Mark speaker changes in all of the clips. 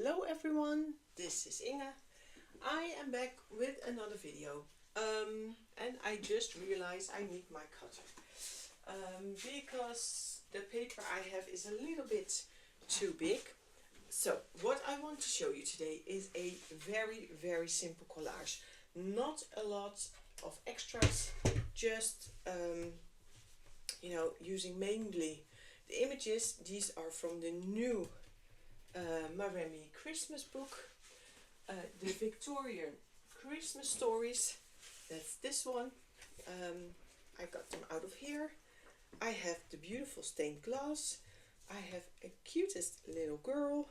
Speaker 1: Hello everyone, this is Inge. I am back with another video and I just realized I need my cutter because the paper I have is a little bit too big. So what I want to show you today is a very simple collage. Not a lot of extras, just using mainly the images. These are from the new Maremi Christmas book, the Victorian Christmas Stories. That's this one. I got them out of here. I have the beautiful stained glass. I have a cutest little girl,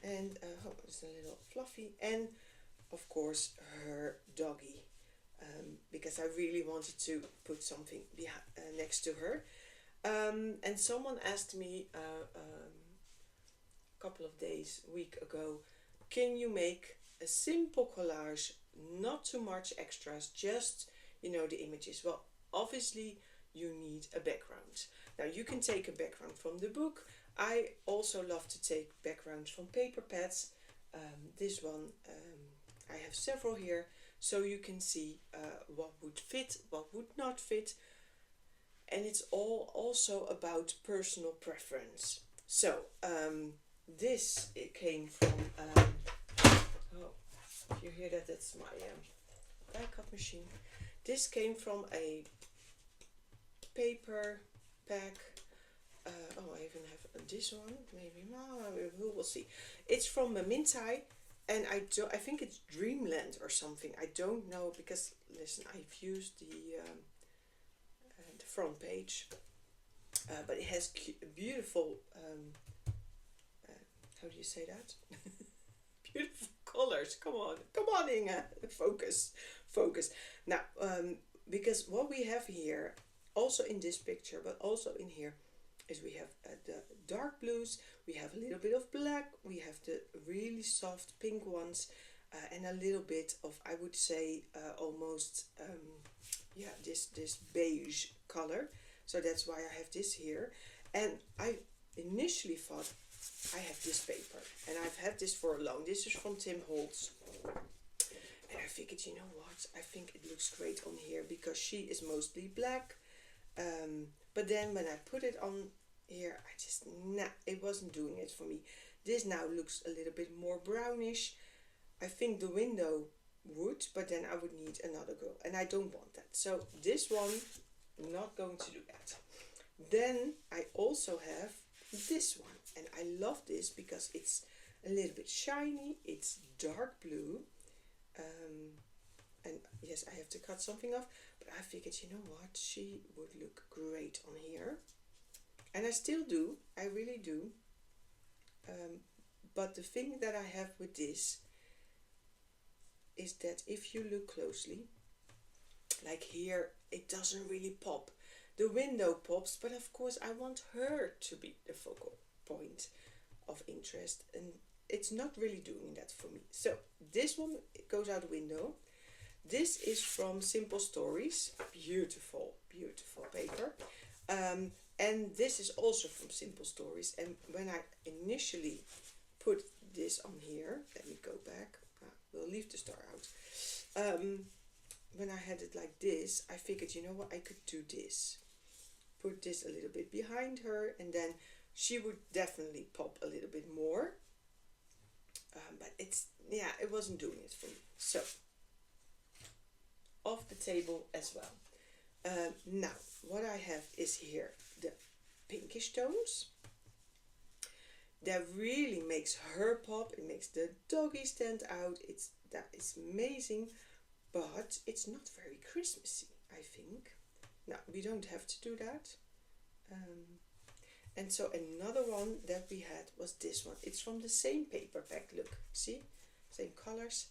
Speaker 1: and it's a little fluffy, and of course her doggy, because I really wanted to put something next to her. And someone asked me couple of week ago, can you make a simple collage, not too much extras, just the images? Well, obviously you need a background. Now you can take a background from the book. I also love to take backgrounds from paper pads. This one, I have several here, so you can see what would fit, what would not fit, and it's all also about personal preference. So this, it came from if you hear that, that's my die cut machine. This came from a paper pack. I even have this one, maybe, who will see. It's from Mintai, and I think it's Dreamland or something. I don't know, because listen, I've used the front page, but it has beautiful how do you say that? Beautiful colors. Come on, Inge. Focus. Now, because what we have here, also in this picture, but also in here, is we have the dark blues, we have a little bit of black, we have the really soft pink ones, and a little bit of, I would say, almost, this beige color. So that's why I have this here. And I initially thought, I have this paper, and I've had this for a long. This is from Tim Holtz, and I figured, you know what, I think it looks great on here because she is mostly black. But then when I put it on here, I just, it wasn't doing it for me. This now looks a little bit more brownish. I think the window would, but then I would need another girl, and I don't want that. So this one, I'm not going to do that. Then I also have this one, and I love this because it's a little bit shiny. It's dark blue, and yes, I have to cut something off, but I figured, you know what, she would look great on here, and I still do, I really do. But the thing that I have with this is that if you look closely, like here, it doesn't really pop. The window pops, but of course I want her to be the focal point of interest, and it's not really doing that for me. So this one, it goes out the window. This is from Simple Stories. Beautiful paper. And this is also from Simple Stories. And when I initially put this on here, let me go back. We'll leave the star out. When I had it like this, I figured, you know what, I could do this. Put this a little bit behind her, and then she would definitely pop a little bit more. But it wasn't doing it for me. So, off the table as well. Now, what I have is here the pinkish tones. That really makes her pop. It makes the doggy stand out. That is amazing. But it's not very Christmassy, I think. Now, we don't have to do that. And so another one that we had was this one. It's from the same paper pack. Look, see? Same colors.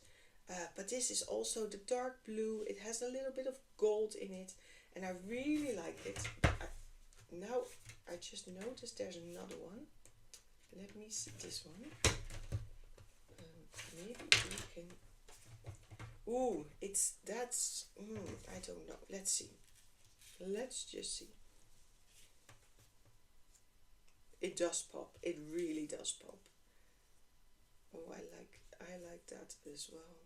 Speaker 1: But this is also the dark blue. It has a little bit of gold in it. And I really like it. Now, I just noticed there's another one. Let me see this one. Maybe we can... Ooh, I don't know. Let's see. Let's just see. It does pop. It really does pop. Oh, I like that as well,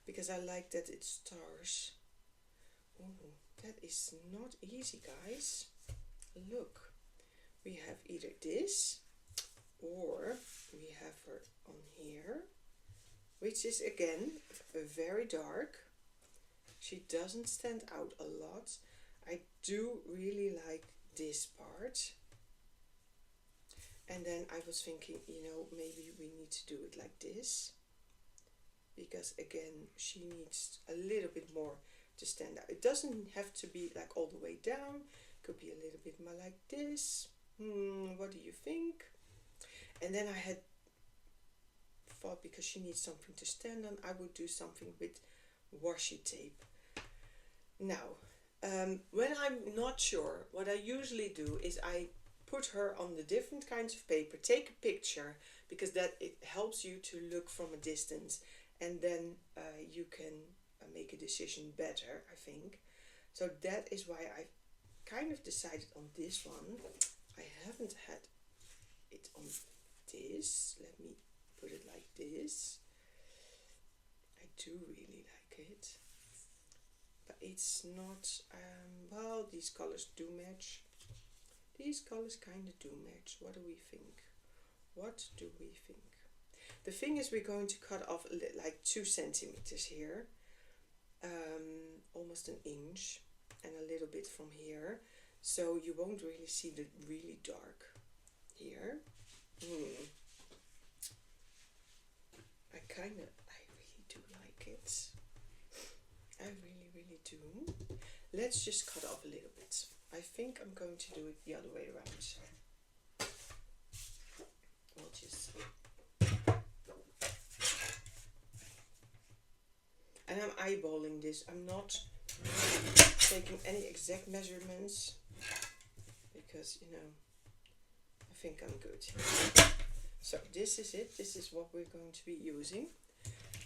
Speaker 1: because I like that it's stars. Oh, that is not easy, guys. Look, we have either this, or we have her on here, which is again very dark. She doesn't stand out a lot. I do really like this part. And then I was thinking, maybe we need to do it like this, because again, she needs a little bit more to stand out. It doesn't have to be like all the way down. It could be a little bit more like this. What do you think? And then I had thought, because she needs something to stand on, I would do something with washi tape. Now, when I'm not sure, what I usually do is I put her on the different kinds of paper, take a picture, because that it helps you to look from a distance, and then you can make a decision better, I think. So that is why I kind of decided on this one. I haven't had it on this. Let me put it like this. I do really like it, but it's not, well, these colors do match. These colors kind of do match. What do we think? What do we think? The thing is, we're going to cut off like 2 centimeters here, almost an inch, and a little bit from here, so you won't really see the really dark here. I really do like it. I really, really do. Let's just cut off a little bit. I think I'm going to do it the other way around. We'll just... And I'm eyeballing this. I'm not taking any exact measurements, because, I think I'm good. So this is it. This is what we're going to be using.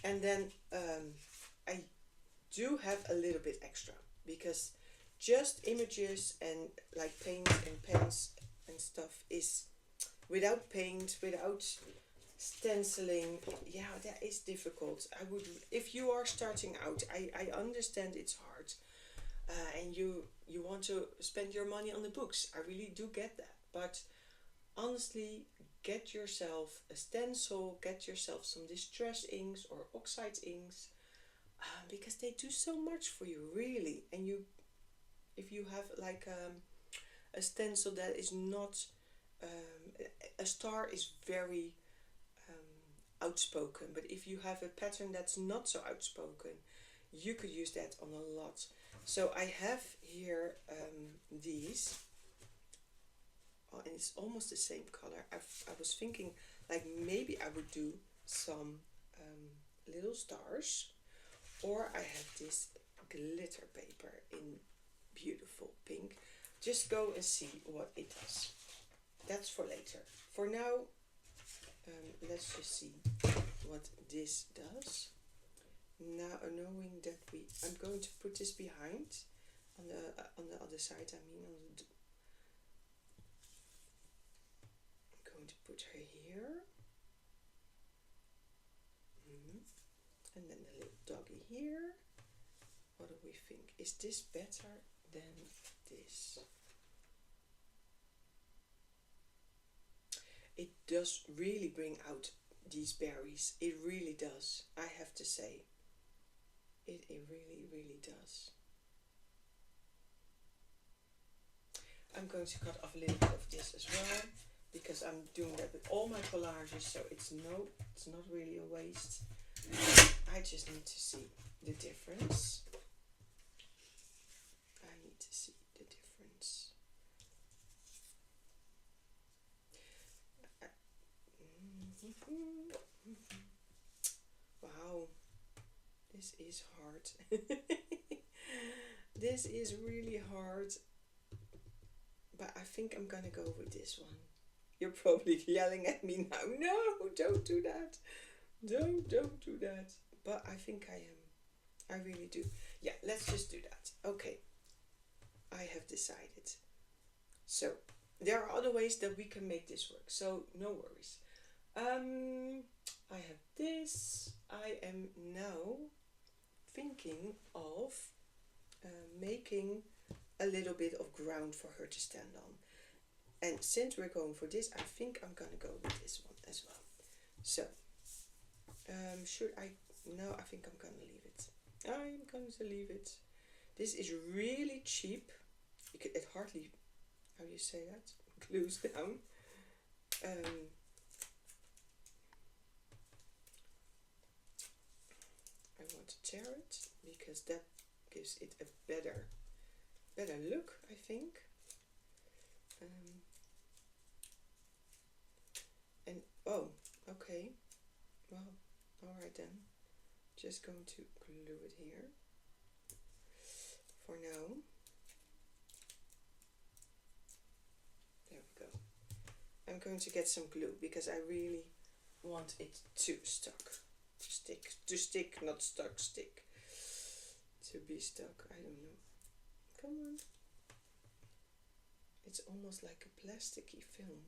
Speaker 1: And then I do have a little bit extra, because just images and like paint and pens and stuff is without paint, without stenciling, yeah, that is difficult. If you are starting out, I understand it's hard, and you want to spend your money on the books. I really do get that, but honestly, get yourself a stencil, get yourself some distress inks or oxide inks, because they do so much for you, really. And if you have like a stencil that is not, a star is very outspoken, but if you have a pattern that's not so outspoken, you could use that on a lot. So I have here these, and it's almost the same color. I was thinking like maybe I would do some little stars, or I have this glitter paper in beautiful pink. Just go and see what it does. That's for later. For now, let's just see what this does. Now, knowing that I'm going to put this behind on the other side. I'm going to put her here, and then the little doggy here. What do we think? Is this better than this? It does really bring out these berries. It really does, I have to say. It really, really does. I'm going to cut off a little bit of this as well, because I'm doing that with all my collages, so it's not really a waste. I just need to see the difference. I need to see the difference. Wow, this is hard. This is really hard, but I think I'm gonna go with this one. You're probably yelling at me now. No, don't do that. Don't do that. But I think I am. I really do. Yeah, let's just do that. Okay, I have decided. So there are other ways that we can make this work, so no worries. I have this. I am now thinking of making a little bit of ground for her to stand on. And since we're going for this, I think I'm gonna go with this one as well. So, should I? No, I think I'm gonna leave it. I'm going to leave it. This is really cheap. It hardly, how do you say that? Glues down. I want to tear it because that gives it a better look, I think. And oh, okay. Well, all right then. Just going to glue it here for now. There we go. I'm going to get some glue because I really want it to stick, not stuck, stick. To be stuck, I don't know. Come on. It's almost like a plasticky film.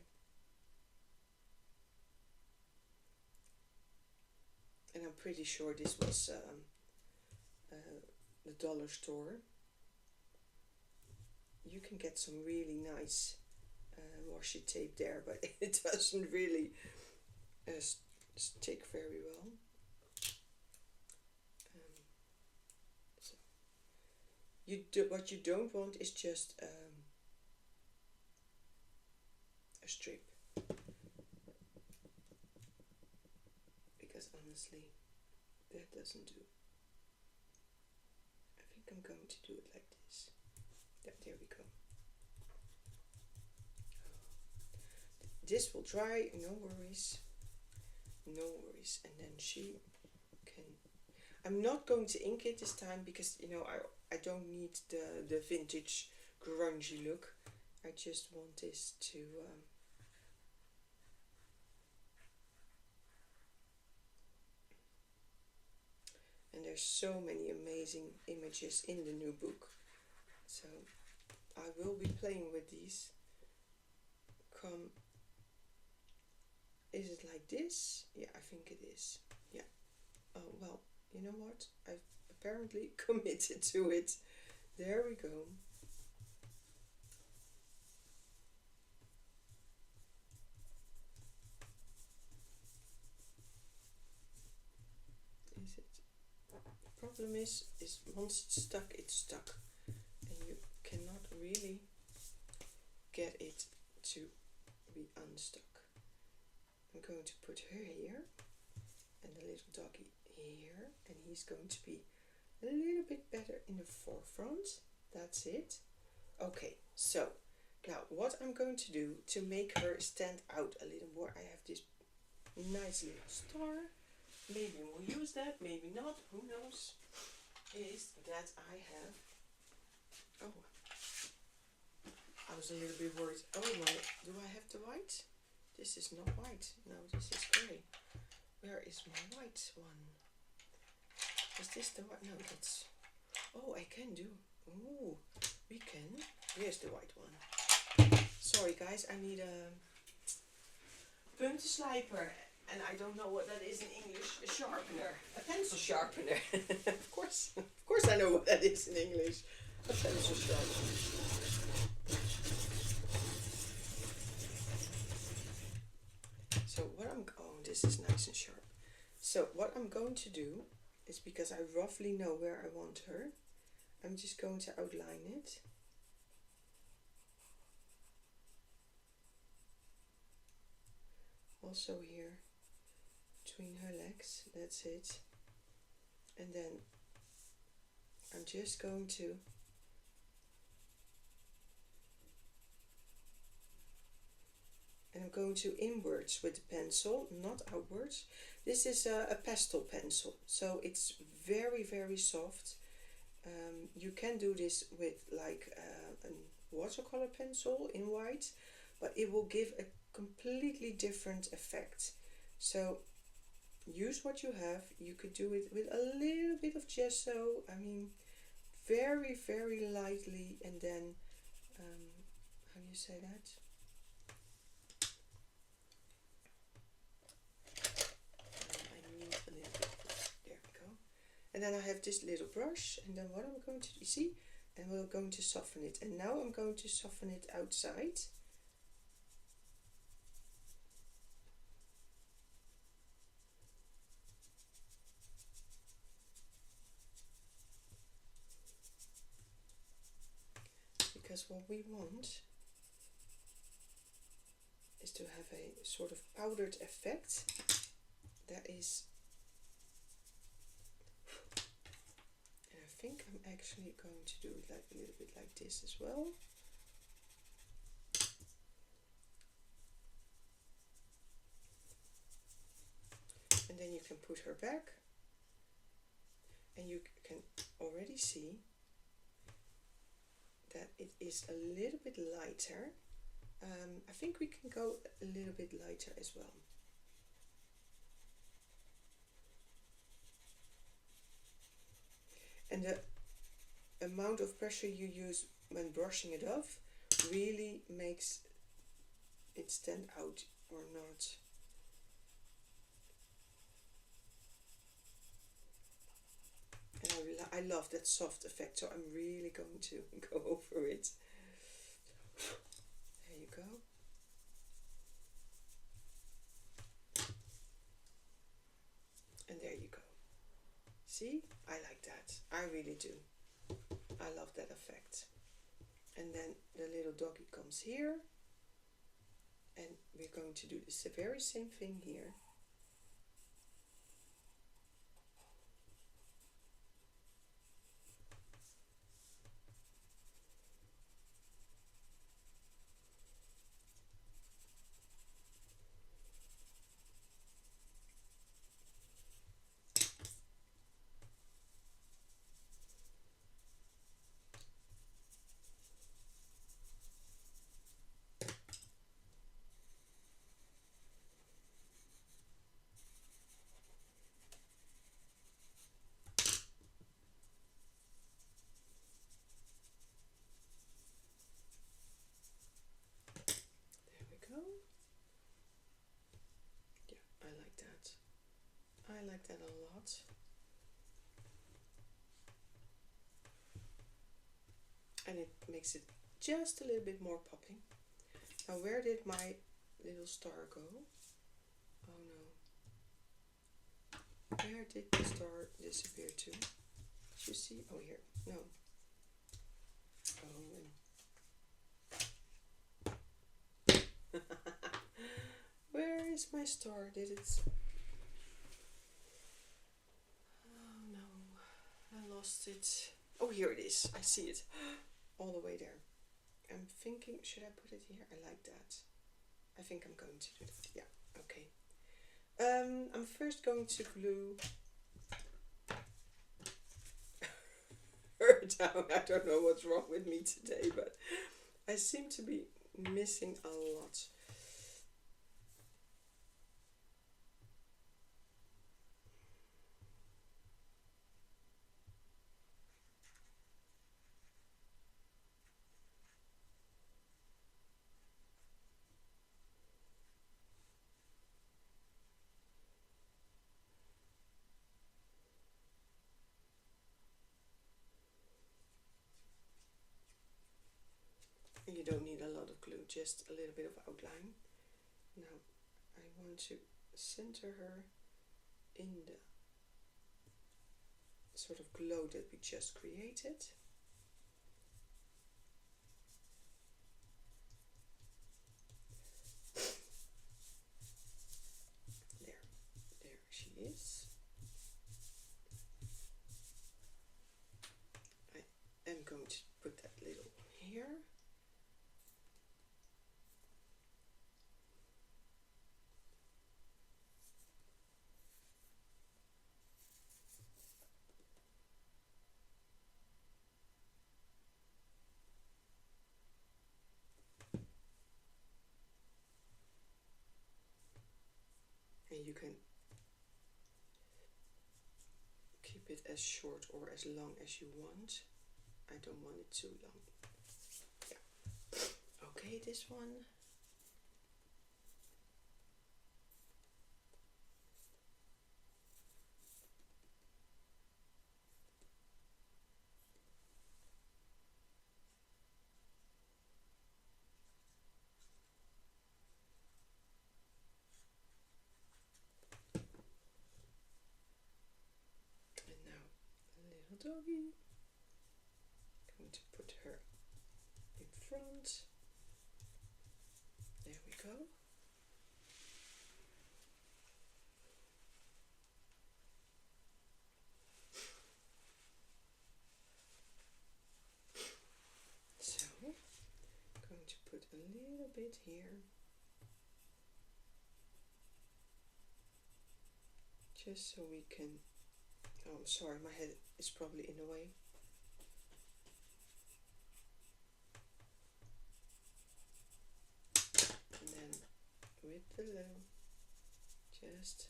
Speaker 1: And I'm pretty sure this was the dollar store. You can get some really nice washi tape there, but it doesn't really stick very well. So what you don't want is just a strip, because honestly that doesn't do. I think I'm going to do it like this. There we go. This will dry, no worries. No worries. And then she can... I'm not going to ink it this time because, you know, I don't need the vintage grungy look. I just want this to... and there's so many amazing images in the new book. So I will be playing with these. Is it like this? Yeah, I think it is. Yeah. Oh, well, you know what? I've apparently committed to it. There we go. Is it? The problem is once it's stuck, it's stuck. And you cannot really get it to be unstuck. I'm going to put her here and the little doggy here, and he's going to be a little bit better in the forefront. That's it. Okay, so now what I'm going to do to make her stand out a little more, I have this nice little star. Maybe we'll use that, maybe not, who knows, is that I have... Oh, I was a little bit worried. Oh my, do I have the white? This is not white. No, this is grey. Where is my white one? Is this the white? No, that's... Oh, I can do... Oh, we can... Here's the white one. Sorry guys, I need a puntenslijper. And I don't know what that is in English. A sharpener. A pencil sharpener. Of course I know what that is in English. A pencil sharpener. So what this is nice and sharp. So what I'm going to do is, because I roughly know where I want her, I'm just going to outline it. Also here between her legs, that's it. And then I'm just going to inwards with the pencil, not outwards. This is a pastel pencil, so it's very, very soft. You can do this with like a watercolor pencil in white, but it will give a completely different effect. So use what you have. You could do it with a little bit of gesso, I mean very, very lightly, and then how do you say that? And then I have this little brush, and then what I'm going to do, you see, and we're going to soften it. And now I'm going to soften it outside. Because what we want is to have a sort of powdered effect that is, and I think I'm actually going to do it like a little bit like this as well. And then you can put her back, and you can already see that it is a little bit lighter. I think we can go a little bit lighter as well. And the amount of pressure you use when brushing it off really makes it stand out or not. And I love that soft effect, so I'm really going to go over it. There you go. And there you go. See, I like that. I really do. I love that effect. And then the little doggy comes here. And we're going to do this, the very same thing here. Yeah, I like that. I like that a lot. And it makes it just a little bit more popping. Now, where did my little star go? Oh no. Where did the star disappear to? Did you see? Oh, here. No. Oh. Where is my star? Did it? Oh no. I lost it. Oh, here it is. I see it. All the way there. I'm thinking, should I put it here? I like that. I think I'm going to do that. Yeah, okay. I'm first going to glue her down. I don't know what's wrong with me today, but I seem to be missing a lot. You don't need a lot of glue, just a little bit of outline. Now I want to center her in the sort of glow that we just created. There she is. I am going to put that little here. And you can keep it as short or as long as you want. I don't want it too long. Yeah. Okay, this one. doggy. Going to put her in front. There we go. So, going to put a little bit here. Just so we can, oh I'm sorry, my head is probably in the way. And then with the little, just,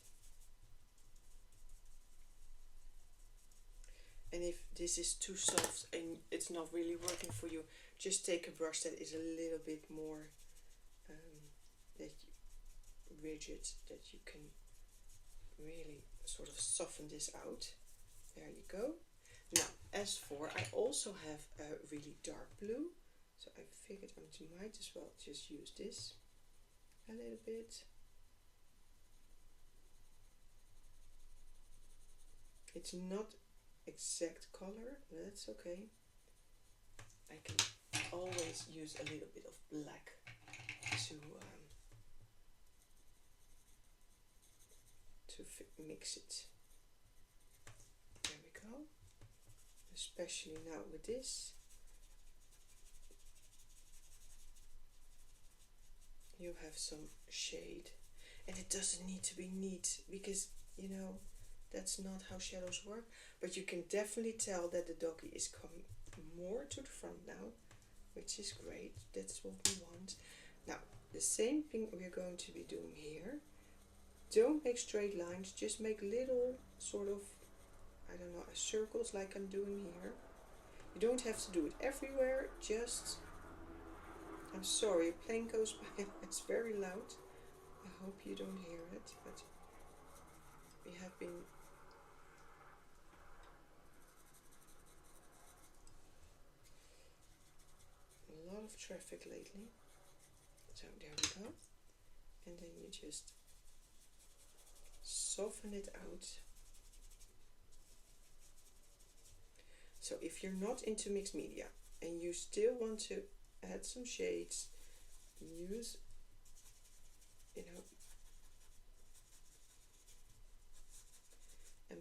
Speaker 1: and if this is too soft and it's not really working for you, just take a brush that is a little bit more rigid, that you can really sort of soften this out. There you go. Now, as for, I also have a really dark blue, so I figured I might as well just use this a little bit. It's not exact color, but that's okay. I can always use a little bit of black to mix it. There we go. Especially now with this, you have some shade, and it doesn't need to be neat, because you know that's not how shadows work, but you can definitely tell that the doggy is coming more to the front now, which is great. That's what we want. Now the same thing we're going to be doing here. Don't make straight lines, just make little sort of, I don't know, circles like I'm doing here. You don't have to do it everywhere, just, I'm sorry, a plane goes by, it's very loud. I hope you don't hear it, but we have been a lot of traffic lately. So there we go. And then you just soften it out. So if you're not into mixed media and you still want to add some shades, use, you know, and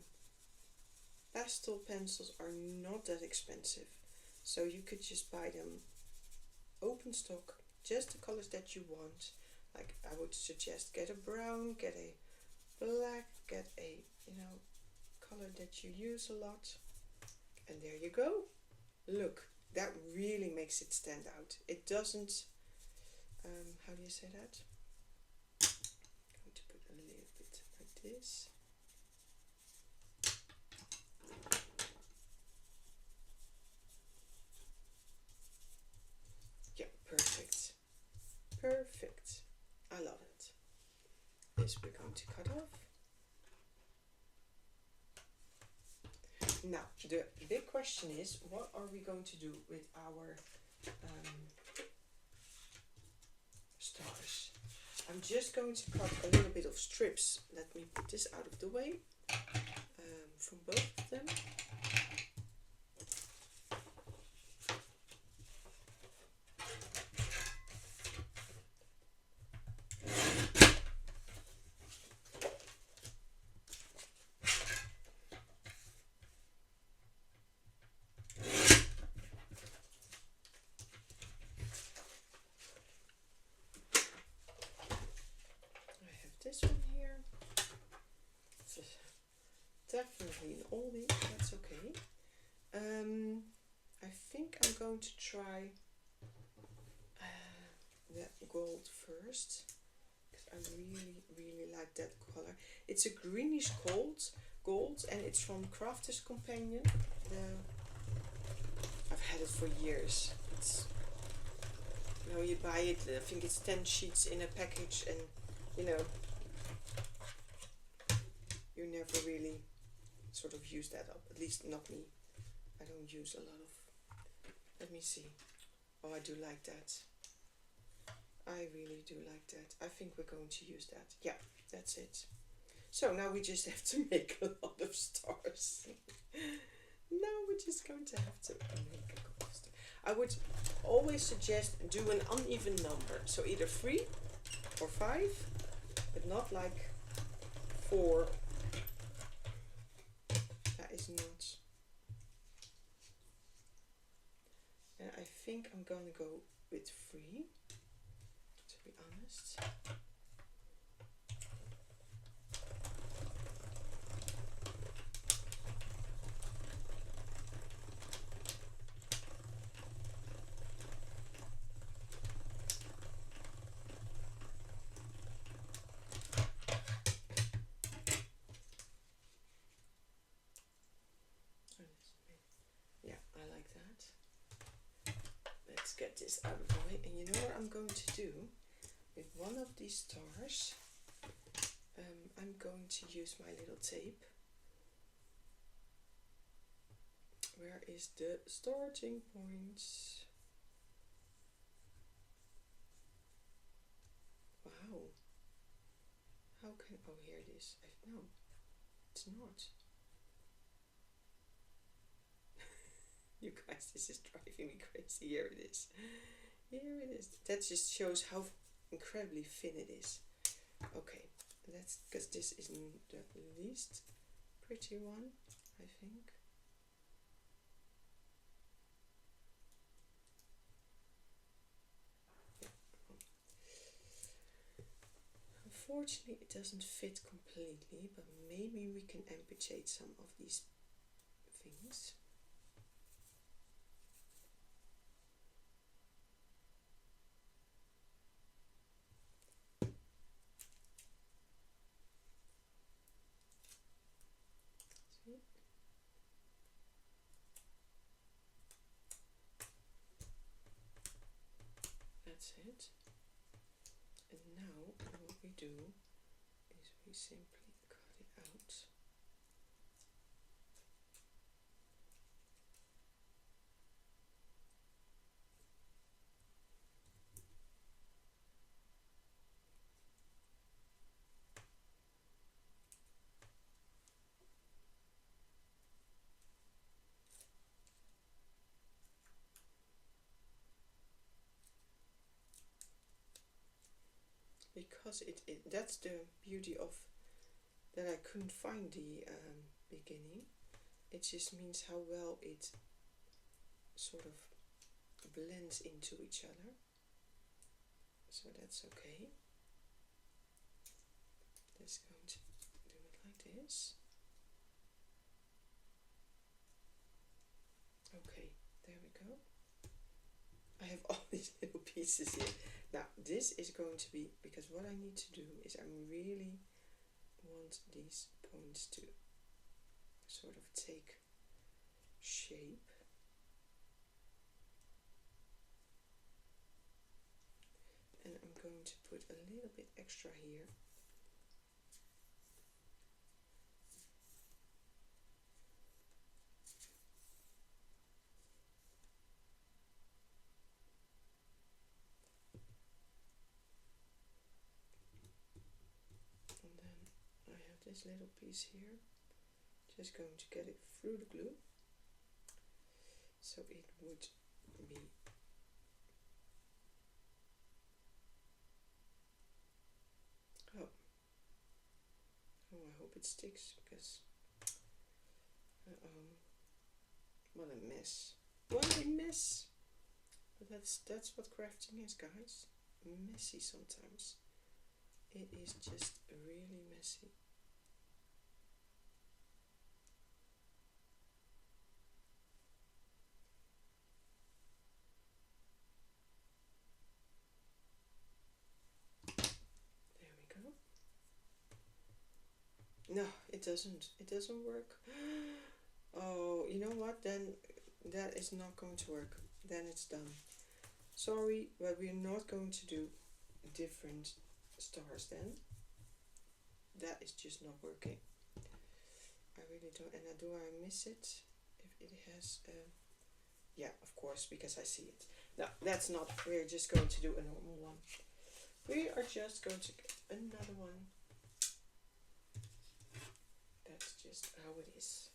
Speaker 1: pastel pencils are not that expensive, so you could just buy them open stock, just the colors that you want. Like I would suggest get a brown, get a black, get a, you know, color that you use a lot, and there you go. Look, that really makes it stand out. It doesn't, how do you say that? I'm going to put a little bit like this. Yeah, perfect. Perfect. I love it. This we're going to cut off. Now, the big question is, what are we going to do with our stars? I'm just going to cut a little bit of strips. Let me put this out of the way from both of them. This one here, it's definitely an oldie, that's okay. I think I'm going to try that gold first, because I really like that color. It's a greenish gold, and it's from Crafter's Companion. I've had it for years. It's, you know, you buy it, I think it's 10 sheets in a package, and you know, you never really sort of use that up, at least not me. I don't use a lot of, let me see. Oh, I do like that. I really do like that. I think we're going to use that. Yeah, that's it. So now we just have to make a lot of stars. Now we're just going to have to make a coaster. I would always suggest do an uneven number. So either 3 or 5, but not like 4. That is not. And I think I'm going to go with 3, to be honest. Yeah, I like that. Let's get this out of the way. And you know what I'm going to do? With one of these stars, I'm going to use my little tape. Where is the starting point? Wow. How can, oh, here it is. No, it's not. You guys, this is driving me crazy. Here it is. Here it is. That just shows how incredibly thin it is. Okay, let's, because this is the least pretty one, I think. Unfortunately, it doesn't fit completely, but maybe we can amputate some of these things. See? That's it. And now what we do is we simply cut it out. Because it that's the beauty of that I couldn't find the beginning. It just means how well it sort of blends into each other. So that's okay. Just going to do it like this. Okay, there we go. I have all these little pieces here. Now this is going to be, because what I need to do is I really want these points to sort of take shape. And I'm going to put a little bit extra here. This little piece here, just going to get it through the glue, so it would be oh, I hope it sticks, because what a mess, what a mess. But that's what crafting is, guys. Messy sometimes. It is just really messy. No, it doesn't work. Oh, you know what, then that is not going to work. Then it's done. Sorry, but we're not going to do different stars then. That is just not working. I really don't. And do I miss it? If it has yeah, of course, because I see it. No, that's not. We're just going to do a normal one. We are just going to get another one. That's just how it is.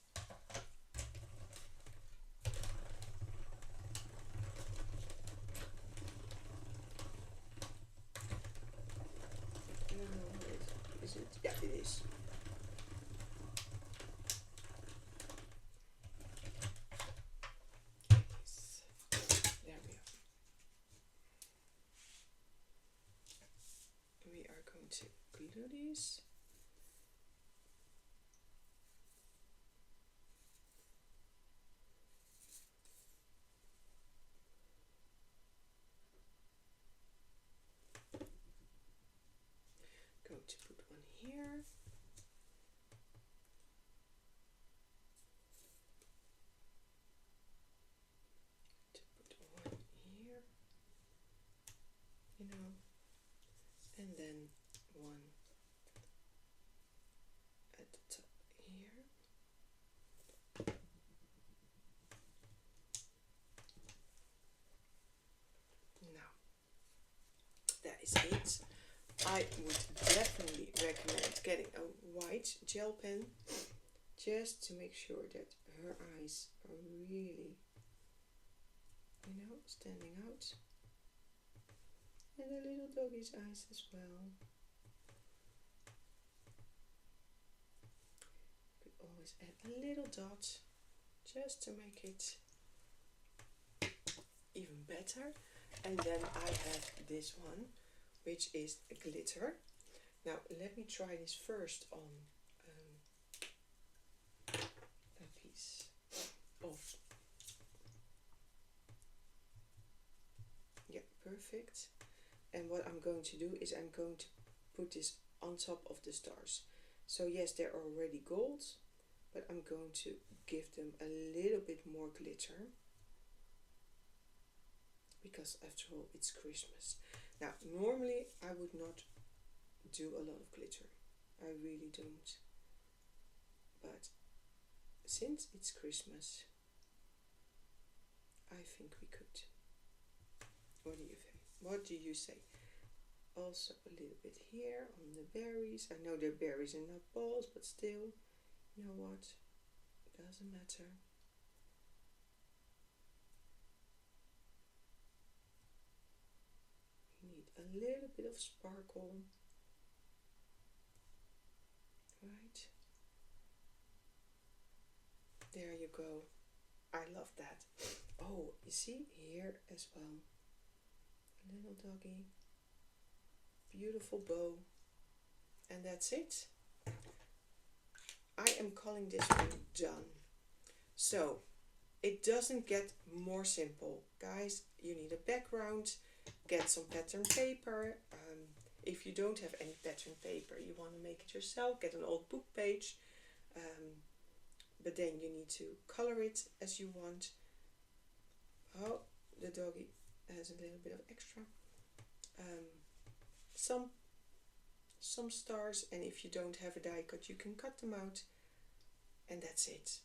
Speaker 1: it is. Yes. There we are. We are going to glue these. Going to put one here. To put one here, you know, and then one at the top here. Now, that is it. I would definitely recommend getting a white gel pen just to make sure that her eyes are really, you know, standing out. And the little doggy's eyes as well. You could always add a little dot just to make it even better. And then I have this one, which is glitter. Now let me try this first on a piece of, yeah, perfect. And what I'm going to do is I'm going to put this on top of the stars. So yes, they're already gold, but I'm going to give them a little bit more glitter, because after all it's Christmas. Now normally I would not do a lot of glitter, I really don't, but since it's Christmas I think we could. What do you think? What do you say? Also a little bit here on the berries. I know they're berries and not balls, but still, you know what, doesn't matter. We need a little bit of sparkle, right? There you go. I love that. Oh, you see here as well, a little doggy, beautiful bow, and that's it. I am calling this one done. So it doesn't get more simple, guys. You need a background, get some pattern paper. If you don't have any pattern paper, you want to make it yourself, get an old book page, but then you need to color it as you want. Oh, the doggy has a little bit of extra. Some stars, and if you don't have a die cut, you can cut them out, and that's it.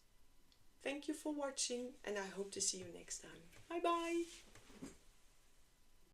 Speaker 1: Thank you for watching, and I hope to see you next time. Bye bye.